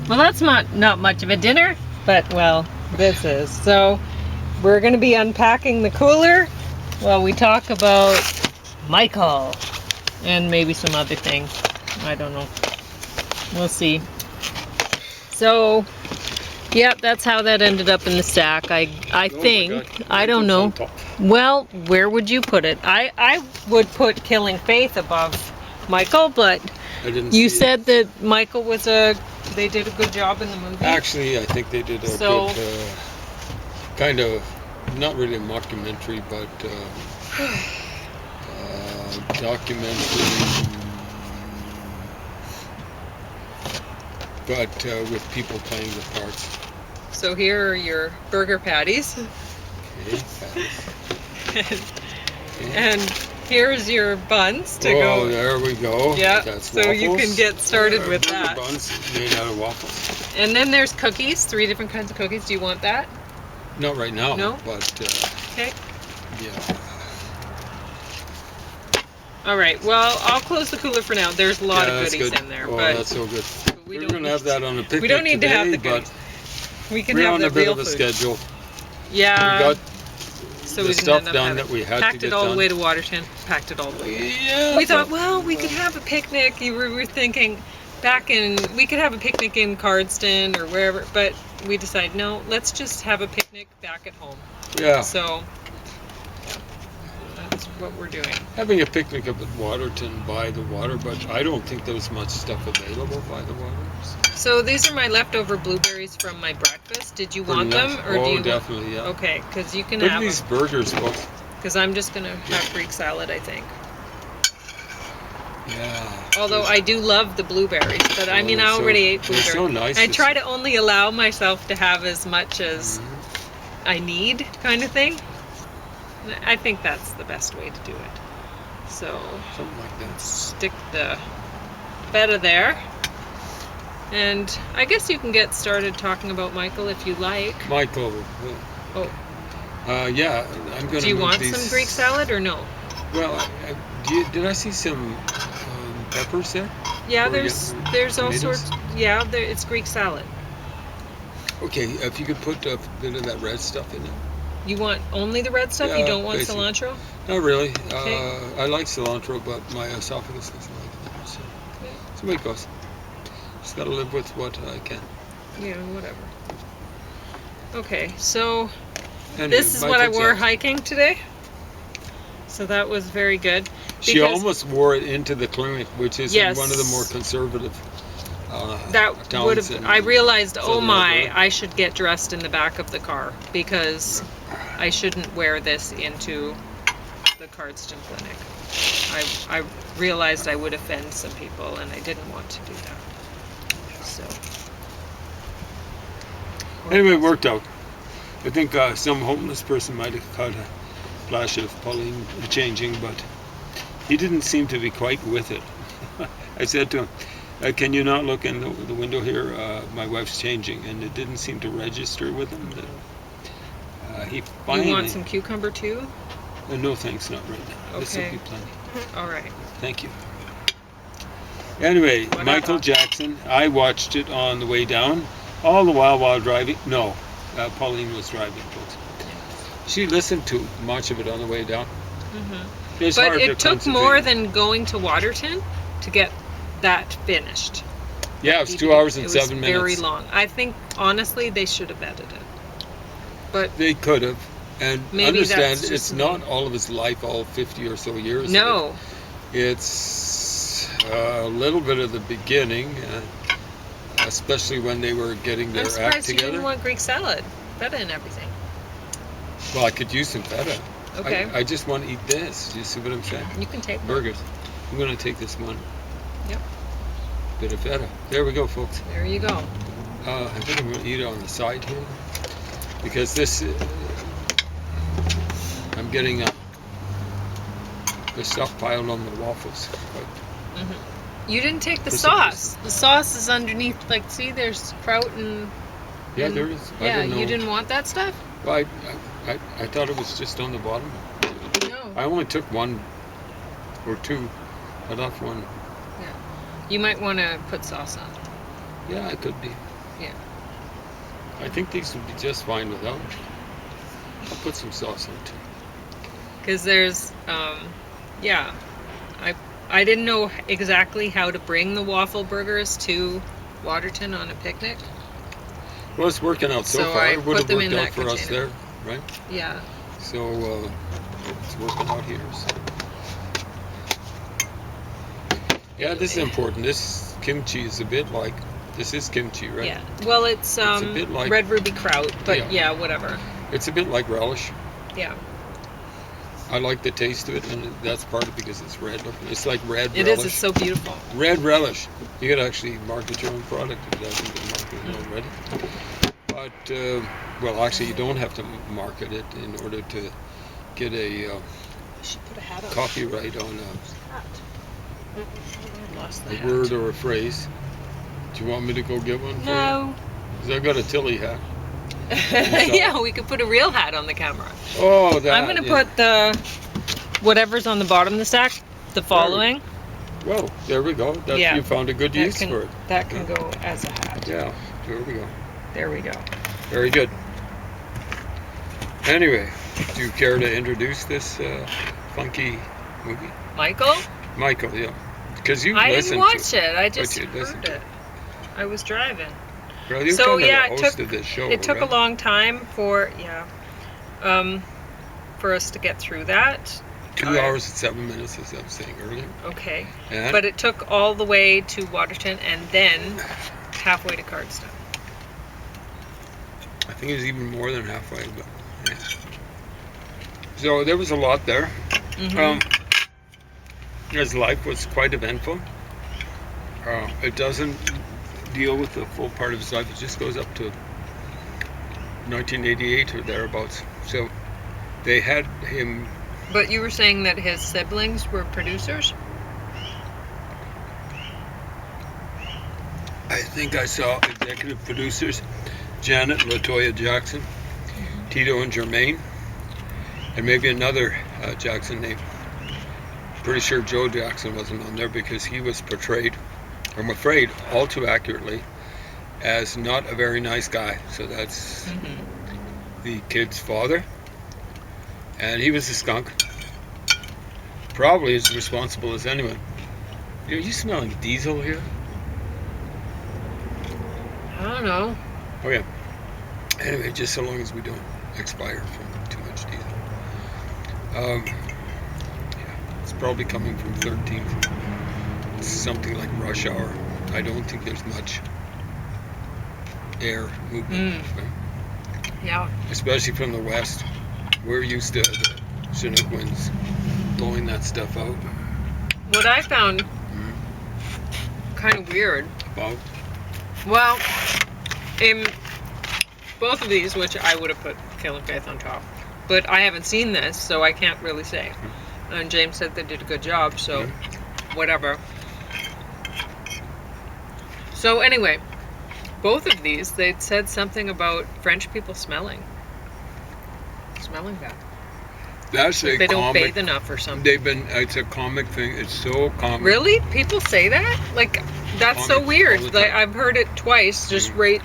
Well, that's not much of a dinner, but well, this is. So we're going to be unpacking the cooler while we talk about Michael and maybe some other things. I don't know. We'll see. So, yeah, that's how that ended up in the stack. I think. I don't know. Well, where would you put it? I would put Killing Faith above Michael, but you said that Michael was they did a good job in the movie. Actually, I think they did a good kind of, not really a mockumentary, but documentary, but with people playing the parts. So here are your burger patties. Okay, patties. And here's your buns to go. Oh, there we go. Yeah, that's so waffles. you can get started with burger that. Buns made out of waffles. And then there's cookies, 3 different kinds of cookies. Do you want that? Not right now. No? But, okay. Yeah. All right, well, I'll close the cooler for now. There's a lot of goodies in there. Oh, but that's so good. We're going to have that on a picnic We don't need today, to have the goodies. We can have the real food. We're on a bit of a schedule. Yeah. We got so the we stuff done that we had to get done. Packed it all the way to Waterton. Packed it all the way. Yeah. We thought, well, we could have a picnic. We were thinking we could have a picnic in Cardston or wherever, but we decided, no, let's just have a picnic back at home. Yeah. So, that's what we're doing. Having a picnic up at Waterton by the water, but I don't think there's much stuff available by the water. So these are my leftover blueberries from my breakfast. Did you want them, or do you? Definitely, yeah. Okay, because you can Look have at these burgers, folks. Because I'm just gonna have Greek salad, I think. Yeah. Although I do love the blueberries, but I mean I already ate blueberries. They're so nice. I try to only allow myself to have as much as I need, kind of thing. I think that's the best way to do it. So something like that. Stick the feta there. And I guess you can get started talking about Michael if you like. Michael. Oh. Yeah, I'm going to. Do you want some Greek salad or no? Well, did I see some peppers there? Yeah, there's all sorts. Yeah, it's Greek salad. Okay, if you could put a bit of that red stuff in there. You want only the red stuff? Yeah, you don't want cilantro? Not really. Okay. I like cilantro, but my esophagus doesn't like it. So that's the way it goes. Just got to live with what I can. Yeah, whatever. Okay, so anyway, this is what I wore hiking today. So that was very good. She almost wore it into the clinic, which is one of the more conservative towns. I realized, oh my, I should get dressed in the back of the car because I shouldn't wear this into the Cardston clinic. I realized I would offend some people, and I didn't want to do that. So anyway, it worked out. I think some homeless person might have caught a flash of Pauline changing, but he didn't seem to be quite with it. I said to him, can you not look in the window here? My wife's changing, and it didn't seem to register with him. He finally. You want some cucumber too? No, thanks, not right now. Okay. This will be plenty. All right. Thank you. Anyway, Michael Jackson. I watched it on the way down, all the while driving. No, Pauline was driving, folks. She listened to much of it on the way down. Mm-hmm. But it took more than going to Waterton to get that finished. Yeah, it was 2 hours and 7 minutes. It was very long. I think, honestly, they should have edited it. But they could have. And maybe understand, it's not all of his life, all 50 or so years. No. It's a little bit of the beginning, especially when they were getting their act together. I'm surprised you didn't want Greek salad, feta and everything. Well, I could use some feta. Okay. I just want to eat this. You see what I'm saying? You can take burgers. I'm going to take this one. Yep. Bit of feta. There we go, folks. There you go. I think I'm going to eat it on the side here because this. I'm getting the stuff piled on the waffles. You didn't take the sauce. The sauce is underneath. Like, see, there's kraut and. Yeah, there is. Yeah, you didn't want that stuff? Well, I thought it was just on the bottom. No. I only took one or two. I left one. Yeah. You might want to put sauce on. Yeah, I could be. Yeah. I think these would be just fine without. I'll put some sauce on too. Because there's, yeah, I didn't know exactly how to bring the waffle burgers to Waterton on a picnic. Well, it's working out so So far. I It would put have them worked in out that for us container. there, right? Yeah. So it's working out here. So. Yeah, this is important. This kimchi is a bit like, this is kimchi, right? Yeah. Well, it's a bit like, red ruby kraut, but yeah, whatever. It's a bit like relish. Yeah. I like the taste of it, and that's partly because it's red looking. It's like red It relish. is. It's so beautiful. Red relish. You could actually market your own product if it hasn't been marketed already. But, well, actually, you don't have to market it in order to get a She put a hat on. copyright on Lost the a hat. word or a phrase. Do you want me to go get one for you? No. Because I've got a Tilly hat. Yeah, we could put a real hat on the camera. Oh, that. I'm gonna put the whatever's on the bottom of the stack, the following. Well, there we go. That, Yeah. You found a good use for it. That can go as a hat. Yeah, there we go. There we go. Very good. Anyway, do you care to introduce this funky movie? Michael? Michael, yeah. Because you I listened didn't watch to it. I just you listened heard to it. I was driving. Well, you're So, kind of yeah, the it host took- of this show, It took right? a long time for for us to get through that. 2 hours and 7 minutes, as I was saying earlier. Okay. And But it took all the way to Waterton and then halfway to Cardston. I think it was even more than halfway. But, yeah. So there was a lot there. His life was quite eventful. It doesn't deal with the full part of his life. It just goes up to 1988 or thereabouts. So they had him. But you were saying that his siblings were producers? I think I saw executive producers Janet and LaToya Jackson, Tito and Jermaine, and maybe another Jackson name. Pretty sure Joe Jackson wasn't on there because he was portrayed, I'm afraid, all too accurately as not a very nice guy. So that's the kid's father. And he was a skunk. Probably as responsible as anyone. Are you smelling diesel here? I don't know. Okay. Anyway, just so long as we don't expire from too much diesel. Yeah, it's probably coming from 13th. It's something like rush hour. I don't think there's much air movement. Right? Yeah. Especially from the west. We're used to the Chinook winds blowing that stuff out. What I found kind of weird. About Well, in both of these, which I would have put Killing Faith on top, but I haven't seen this, so I can't really say. And James said they did a good job, so whatever. So anyway, both of these, they'd said something about French people smelling bad. that's a They don't comic. bathe enough or something. It's a comic thing. It's so common. Really? People say that? Like, that's so Comics weird. all the Like, time. I've heard it twice, just right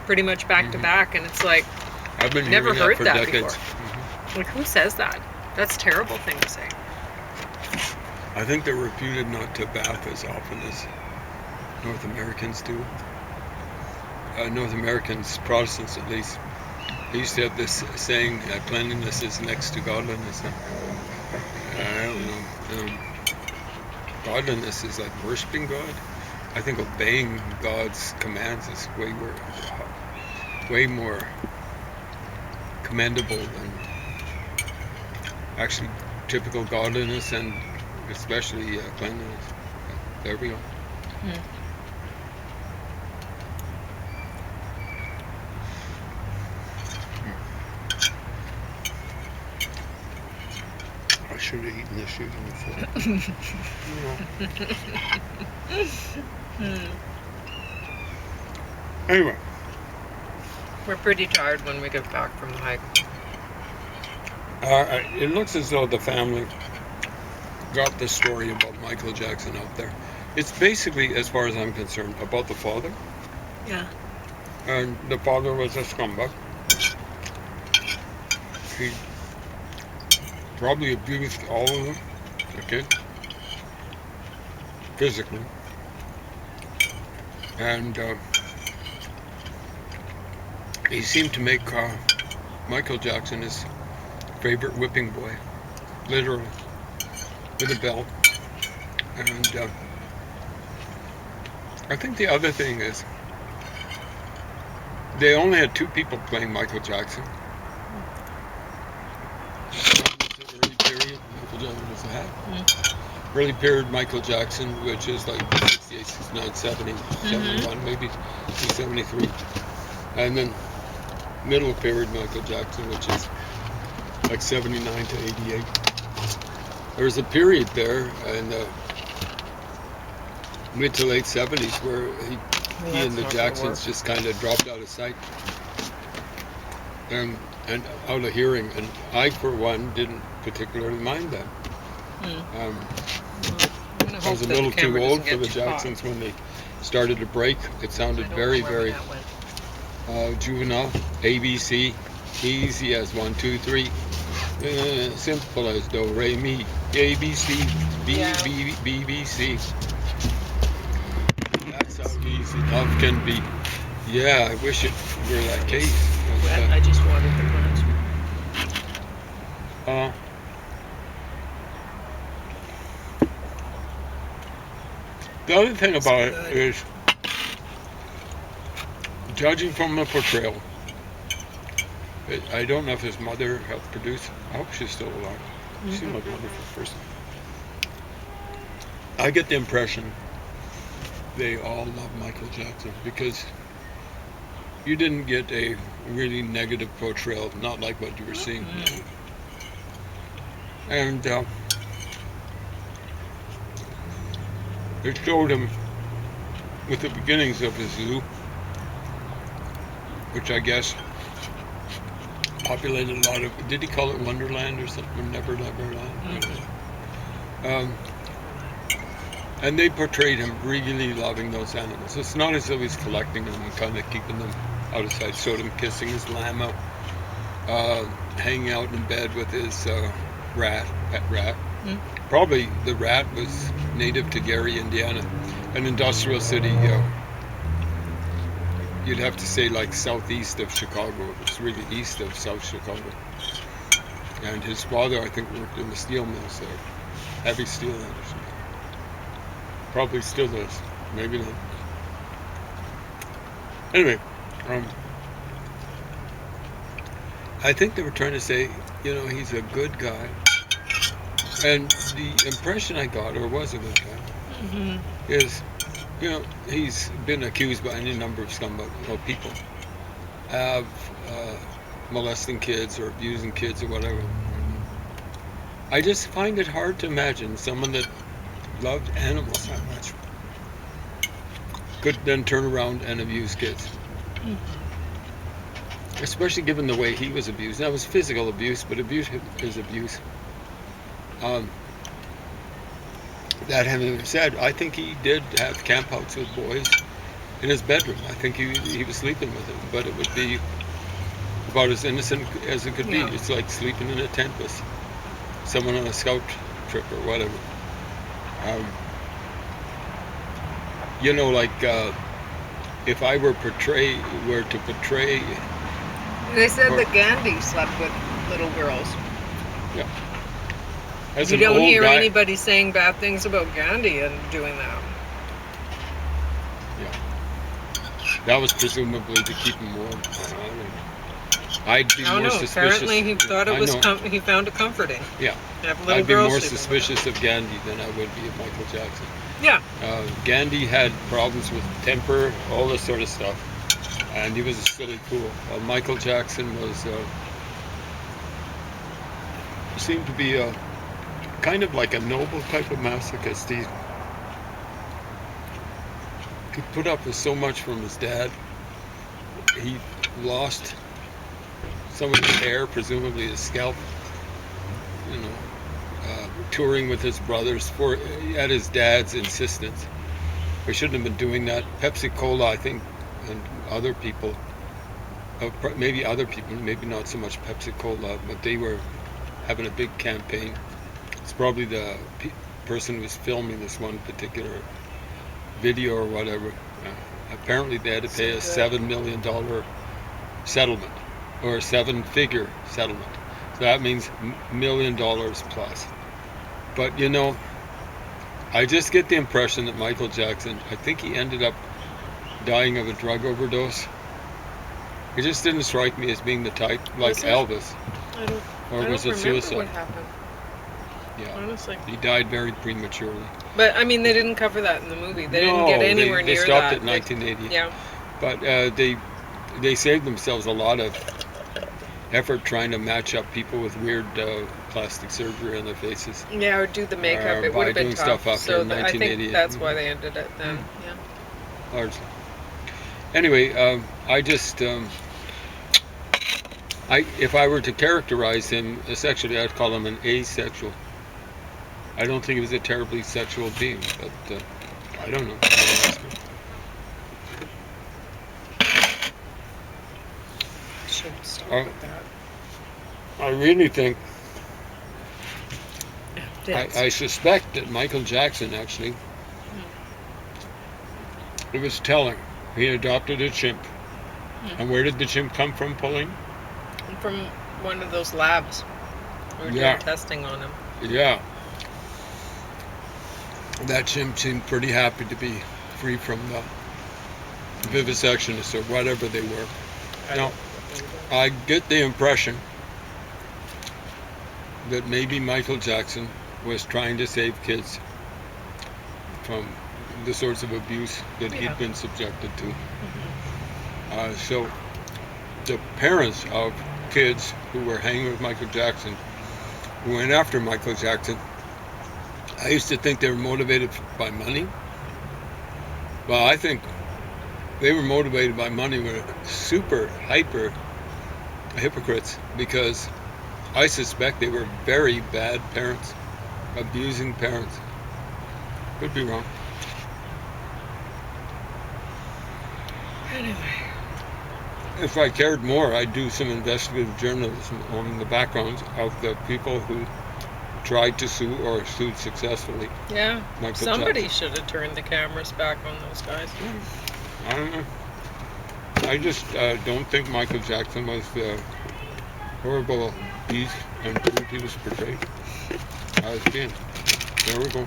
pretty much back to back, and it's like, I've been never hearing heard for that decades. before. Like, who says that? That's a terrible thing to say. I think they're reputed not to bath as often as North Americans do. North Americans, Protestants at least, they used to have this saying, cleanliness is next to godliness. I don't know. Godliness is like worshiping God. I think obeying God's commands is way more commendable than actually typical godliness and especially cleanliness. There we go. I should have eaten this shooting before. Anyway, We're pretty tired when we get back from the hike. it looks as though the family got the story about Michael Jackson out there. It's basically, as far as I'm concerned, about the father. Yeah. And the father was a scumbag. He probably abused all of them, the kids, physically. And he seemed to make Michael Jackson his favorite whipping boy, literally, with a belt. And I think the other thing is they only had two people playing Michael Jackson. Early period, Michael Jackson was a hat. Early period Michael Jackson, which is like 68, 69, 70, 71, maybe 73. And then middle period Michael Jackson, which is like 79 to 88. There was a period there in the mid to late 70s where he and the Jacksons just kind of dropped out of sight and out of hearing. And I, for one, didn't particularly mind that. I was a little too old for the Jacksons when they started to break. It sounded very, very juvenile. ABC, easy as 1, 2, 3, simple as do, re, mi, ABC, BBC. That's how easy love can be. Yeah, I wish it were that case. But, I just watered the plants. The other thing about it is, judging from the portrayal, I don't know if his mother helped produce. I hope she's still alive. She seemed like a wonderful person. I get the impression they all love Michael Jackson because you didn't get a really negative portrayal, not like what you were seeing. And it showed him with the beginnings of his zoo, which I guess populated a lot of, did he call it Wonderland or something? Neverland? And they portrayed him really loving those animals. It's not as though he's collecting them and kind of keeping them out of sight. Showed him kissing his llama, hanging out in bed with his pet rat. Probably the rat was native to Gary, Indiana, an industrial city. You'd have to say like southeast of Chicago. It's really east of South Chicago. And his father, I think, worked in the steel mills there, heavy steel industry. Probably still does. Maybe not. Anyway, I think they were trying to say, he's a good guy. And the impression I got, or was a good guy, is, he's been accused by any number of scumbag people of molesting kids or abusing kids or whatever. I just find it hard to imagine someone that loved animals that much could then turn around and abuse kids. Especially given the way he was abused. That was physical abuse, but abuse is abuse. That having been said, I think he did have campouts with boys in his bedroom. I think he was sleeping with them, but it would be about as innocent as it could be. It's like sleeping in a tent with someone on a scout trip or whatever. If I were to portray. They said that Gandhi slept with little girls. Yeah. You don't hear anybody saying bad things about Gandhi and doing that. Yeah. That was presumably to keep him warm. I'd be more suspicious. Apparently he thought it was. He found it comforting. Yeah. I'd be more suspicious of Gandhi than I would be of Michael Jackson. Yeah. Gandhi had problems with temper, all this sort of stuff, and he was a silly fool. Michael Jackson was seemed to be kind of like a noble type of masochist. He could put up with so much from his dad. He lost some of his hair, presumably his scalp, touring with his brothers at his dad's insistence. We shouldn't have been doing that. Pepsi Cola, I think, and other people, maybe other people, maybe not so much Pepsi-Cola, but they were having a big campaign. It's probably the person who was filming this one particular video or whatever. Apparently they had to pay a $7 million settlement, or a 7-figure settlement. So that means $1 million plus. But you know, I just get the impression that Michael Jackson, I think he ended up dying of a drug overdose. It just didn't strike me as being the type like Elvis. Or was it suicide? What happened? Yeah, honestly, he died very prematurely. But I mean, they didn't cover that in the movie. They didn't get anywhere near that. They stopped it in 1980. Yeah. But they saved themselves a lot of effort trying to match up people with weird plastic surgery on their faces. Yeah, or do the makeup. It would have been tough. Stuff after I think that's why they ended it then. Yeah. Largely. Anyway, I just if I were to characterize him sexually, I'd call him an asexual. I don't think he was a terribly sexual being, but I don't know. Should stop with that. I really think, I suspect that Michael Jackson actually, it was telling, he adopted a chimp. And where did the chimp come from, Pauline? From one of those labs. We were doing testing on him. Yeah. That chimp seemed pretty happy to be free from the vivisectionists or whatever they were. Now, I get the impression that maybe Michael Jackson was trying to save kids from the sorts of abuse that he'd been subjected to. So the parents of kids who were hanging with Michael Jackson, who went after Michael Jackson, I used to think they were motivated by money. Well, I think they were motivated by money, were super hyper hypocrites, because I suspect they were very bad parents, abusing parents. Could be wrong. Anyway. If I cared more, I'd do some investigative journalism on the backgrounds of the people who tried to sue or sued successfully. Yeah, Michael somebody Jackson. should have turned the cameras back on those guys. I don't know. I just don't think Michael Jackson was the horrible beast and brute he was portrayed as being. There we go.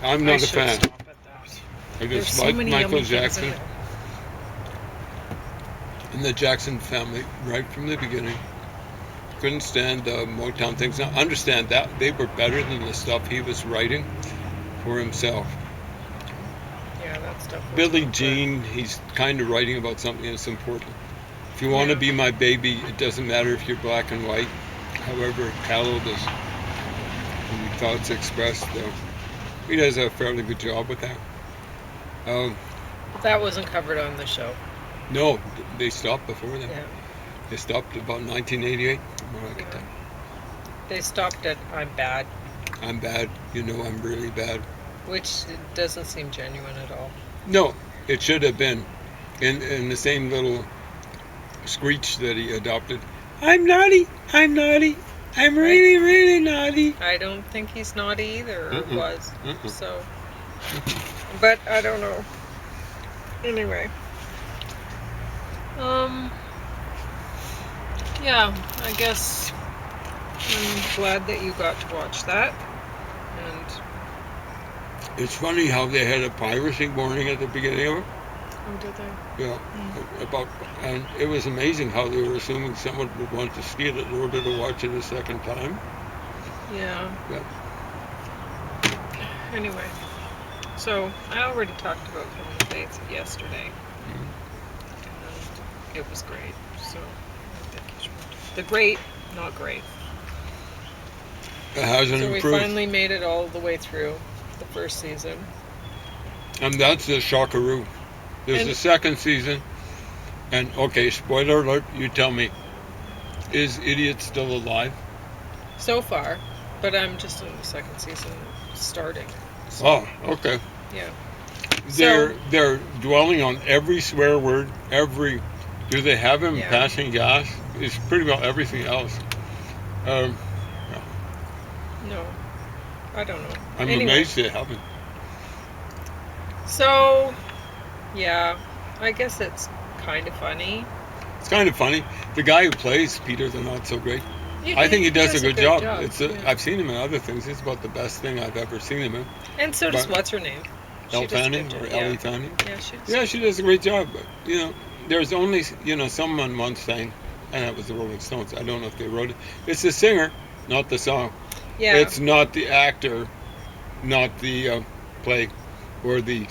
I'm not a fan. Stop at that. I just so like many Michael yummy things in Jackson there. and the Jackson family right from the beginning. Couldn't stand the Motown things. Now, understand that they were better than the stuff he was writing for himself. Yeah, that stuff was Billie good. Jean, he's kind of writing about something that's important. If you want to be my baby, it doesn't matter if you're black and white, however callow this thoughts expressed. He does a fairly good job with that. That wasn't covered on the show. No, they stopped before that. Yeah. They stopped about 1988. They stopped at "I'm bad," I'm bad. You know I'm really bad. which doesn't seem genuine at all. No, it should have been in the same little screech that he adopted. I'm naughty. I'm naughty. I'm really, really naughty. I don't think he's naughty either, or was. Mm-mm. So, but I don't know. Anyway. Yeah, I guess I'm glad that you got to watch that. And It's funny how they had a piracy warning at the beginning of it. oh, did they? Yeah, and it was amazing how they were assuming someone would want to steal it in order to watch it a second time. Yeah. Yeah. Anyway, so I already talked about Kevin Spacey yesterday. And it was great. So I think you should. The great, not great. It hasn't So we improved. finally made it all the way through the first season. And that's the shockaroo. There's And- the second season. And, okay, spoiler alert, you tell me. Is Idiot still alive? So far, but I'm just in the second season starting. So, Oh, okay. yeah. They're dwelling on every swear word, every. Do they have him Yeah. passing gas? It's pretty well everything else. No, I don't know. I'm Anyway. amazed they haven't. So, yeah, I guess it's kind of funny. It's kind of funny. The guy who plays Peter the Not So Great, I think he does a good job. I've seen him in other things. It's about the best thing I've ever seen him in. And so does But- what's her name? Elle She does a Fanning good or job, Ellie Fanning. Yeah, She does a great job. But, there's only, someone once sang, and that was the Rolling Stones. I don't know if they wrote it. It's the singer, not the song. Yeah. It's not the actor, not the play or the